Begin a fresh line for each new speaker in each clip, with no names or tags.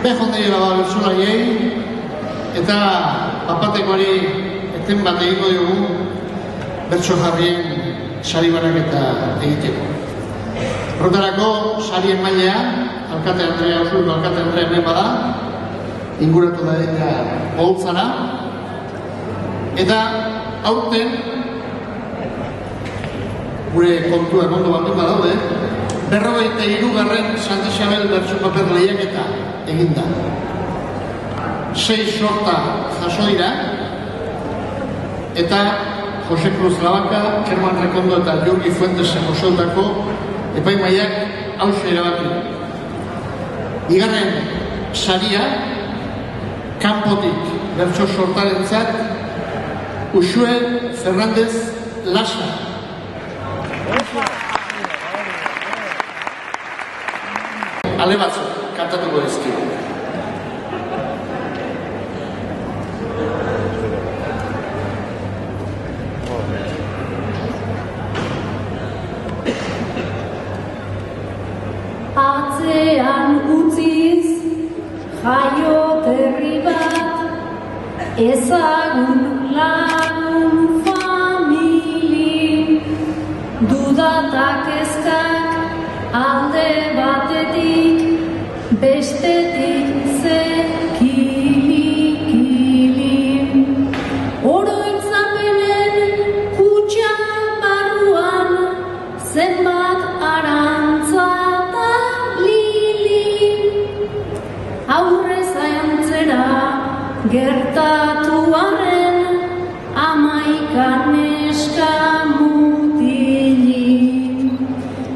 Behon dira bertsolariei, eta papatekoari eten bat egingo dugu bertso jarrien sari banaketa egiteko. Horretarako sarien mailea, alkate Andrea, Osurko alkate Andrea hemen bada, inguratu da dira oholtzara, eta aurten gure kontua ondo baten badaude, 43. Santa Isabel bertso paper lehiaketa eginda. 6 sorta jaso dira, eta Jose Cruz Labaka, Kerman Rekondo eta Jurgi Fuentesen osoetako epaimaiak hauxe erabaki. Bigarren saria, kanpotik bertso sortarentzat, Uxue Fernández Lasa. Ale batzuk, kantatuko dizkigu.
Atzean utziz, jaioterri bat, ezagun lagun famili, dudatak eskak alde batetik, bestetik zekili-kili. Oroitzapenen kutxa barruan, zenbat arantza eta lili. Aurrez aintzera gertatuaren, 11 neska mutili.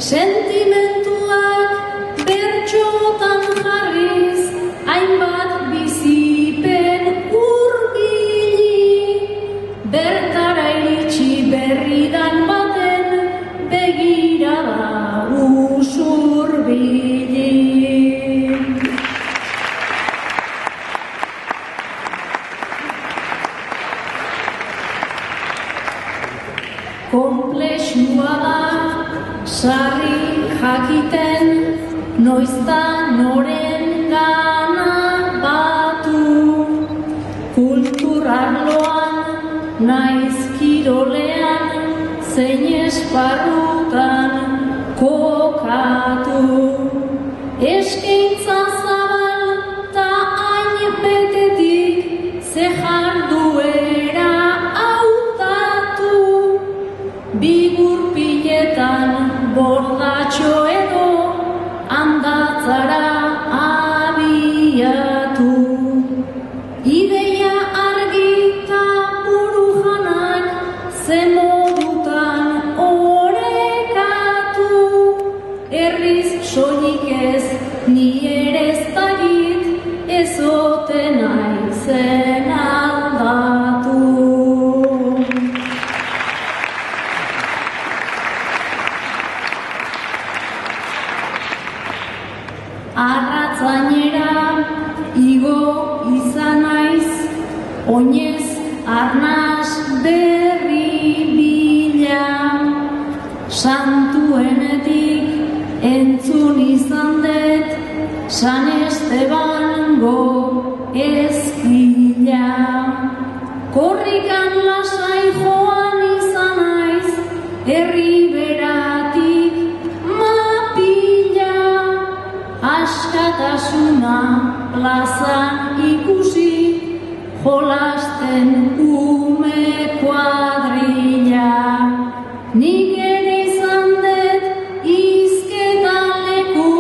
Sentimentuak bertxotan jarriz, hainbat bizipen hurbili. Bertara iritsi berridan baten, begirada usurbili. Konplexua da, sarri jakiten, noiz da noren gana batu. Kulturarloan, naiz kirolean, zein esparrutan kokatu. Eskaintza zabal ta hain betetik, ze jarduera hautatu. Bigurpiletan bordatxo edo handatzara abiatu. Ideia argi eta burujanak ze modutan orekatu. Herriz soilik ez, ni ere ez dakit, ezote naizen aldatu. Arratzainera igo izan naiz, oinez arnaz berri bila. Santuenetik entzun izan dut, San Estebango ezkila. Korrikan lasai joan izan naiz, herri beratik mapila. Askatasuna plazan ikusi, jolasten ume kuadrilla. Nik ere izan dut izketan leku,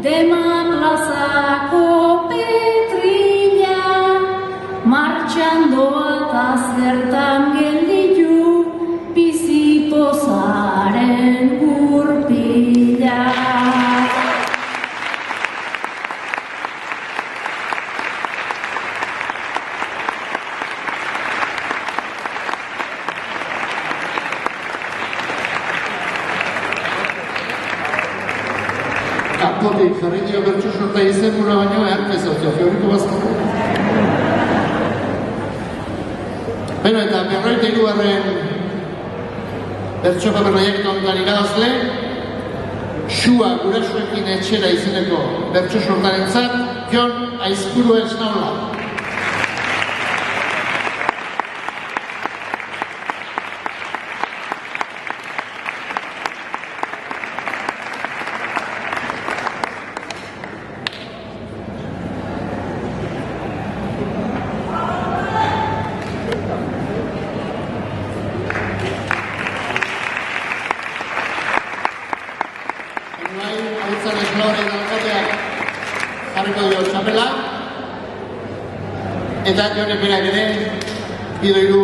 Dema plazako petrilla. Martxan doa eta zertan gelditu, bizipozaren gurpila.
Kanpotik jarri dio bertso sorta izenbura baino, ez hau fioriko bazkako. Beno, eta 43. bertso paper lehiaketa honetan irabazle, Xua gurasoekin etxera izeneko bertso sortarentzat, Jon Aizpuru Esnaula. Eta Jone berak ere, hiru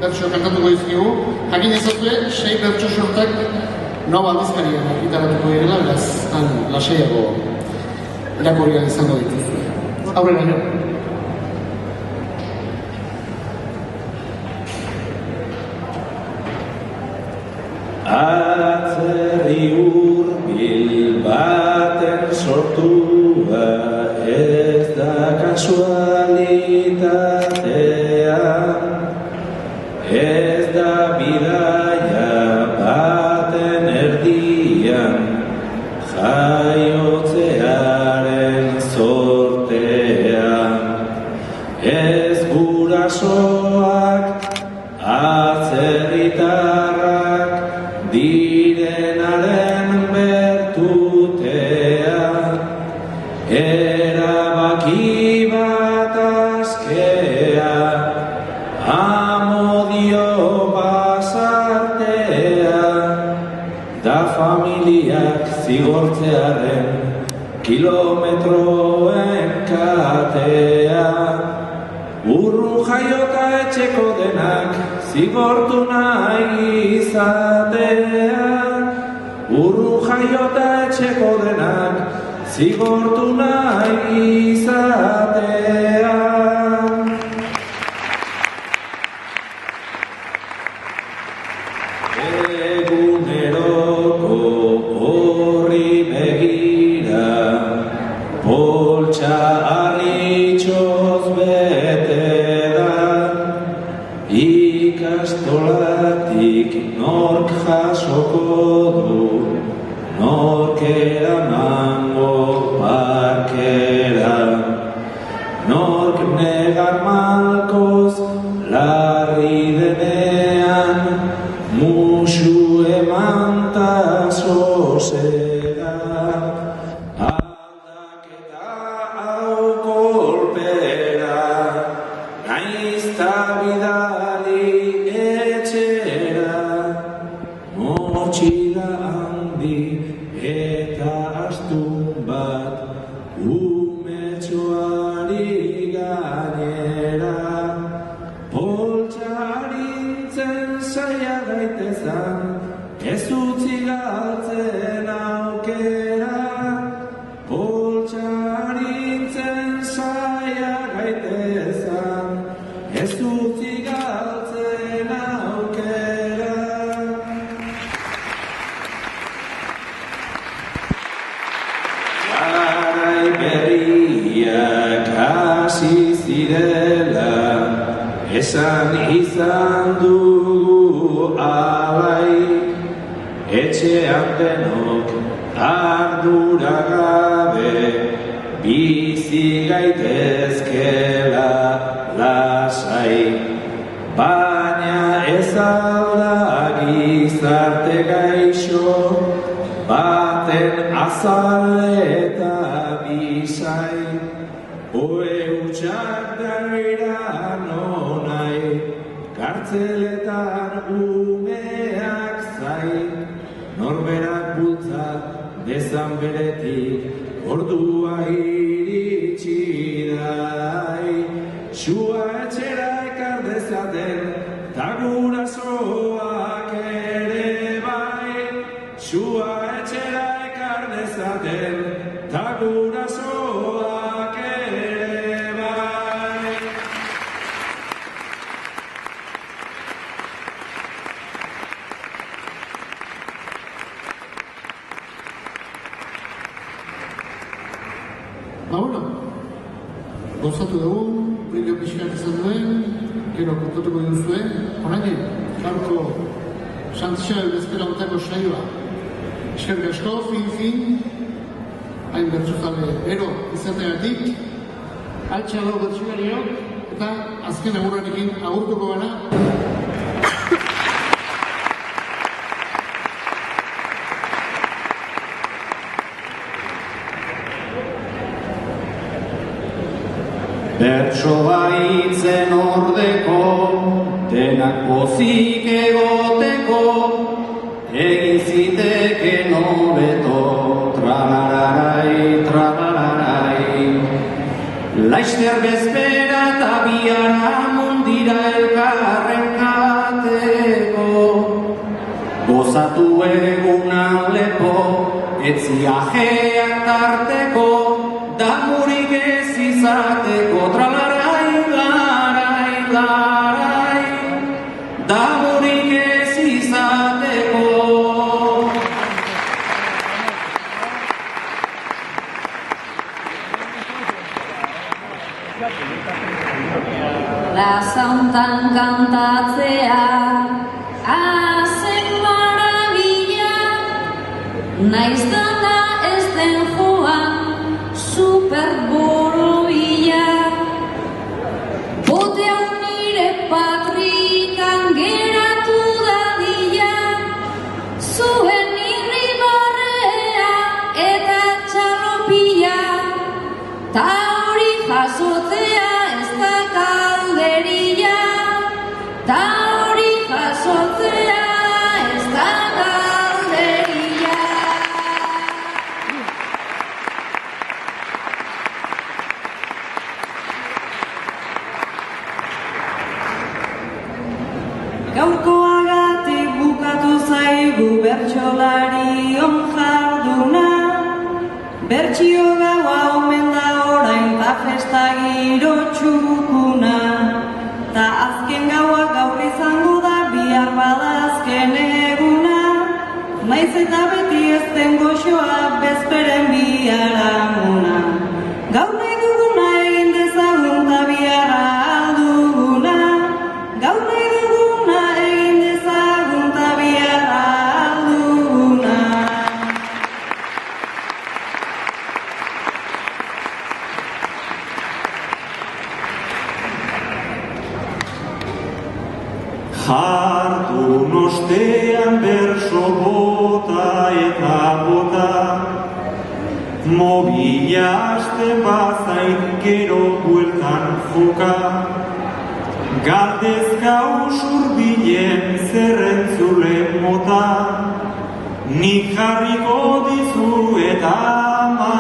bertso kantatuko dizkigu. Jakin ezazue, 6 bertso sortak nau aldizkarian argitaratuko direla, beraz, han lasaiago irakurriak izango dituzue. Aurrera, Jon.
Atzerri hurbil baten sortua ez da kasualitatea, ez da bidaia baten erdian jaiotzearen zortea, ez gurasoak atzerritarrak direnaren bertutea, erabaki bat askea, amodio basartea, da familiak zigortzearen kilometroen katea, urrun jaiota etxeko denak zigortu nahi izatea, urrun jaiota etxeko denak zigortu nahi izatea. Eguneroko horri begira, poltsa harritxoz bete da, ikastolatik nork jasoko du, nork eramango parkera, nork negar malkoz larri denean, musu emanta sosega, aldaketa hau kolpera, naizta bidali etxera, motxila handi eta astun bat umetxoari gainera, poltsarintzen saia gaitezan, ez utzi galtzen aukera, poltsarintzen saia gaitezan, ez utzi galtzen aukera. Garai berriak hasi zirela, esan izan dugu alai, etxean denok arduragabe, bizi gaitezkela lasai, baina ez alda gizarte gaixo, baten azal eta bisai, oe utxak daira nonai, kartzeletan umeak zain, norberak bultza dezan beretik, ordua iritsi dai, sua etxera ekar dezaten, ta gurasoak ere bai, sua etxera ekar dezaten, ta gurasoak ere bai.
Bueno, gozatu dugu, bideo pixkat izan duen, gero kontatuko duzuen, orain, gaurko Santi Xabel bezpera ontako saioa. Eskerrik asko, fin, hain bertsozale ero izateagatik, altxe lau bertsolariok, eta azken agurrarekin agurtuko gara.
Bertso baitzen ordeko, denak pozik egoteko, egin ziteken hobeto, tralararai, tralararai. Laizter bezpera eta biara mundira elkarren kateko, gozatu egunan lepo, etziajeak tarteko, damurik ez izateko, tralarai, larai, larai, damurik ez izateko.
Plaza hontan kantatzea, azen marabila, naiz dana ez den joan, superboroia. Bote hau nire patrikan geratu dadila, zuen irribarrea eta txalopia, ta hori jasotzea ez da kalderia, ta hori jasotzea ez da kalderia. Gaurkoagatik bukatu zaigu bertsolarion jarduna, bertsio gaua omen da orain ta festa giro txukuna, ta azken gaua gaur izango da bihar bada azken eguna, naiz eta beti ez den goxoa bezperen biharamuna. Gaur nahi duguna egin dezagun ta biharra alduguna, gaur nahi duguna egin dezagun ta biharra alduguna.
Jardun ostean berso bota eta bota, mobila hasten bazait gero bueltan joka, galdezka usurbilen zerrentzule mota, nik jarriko dizu eta ama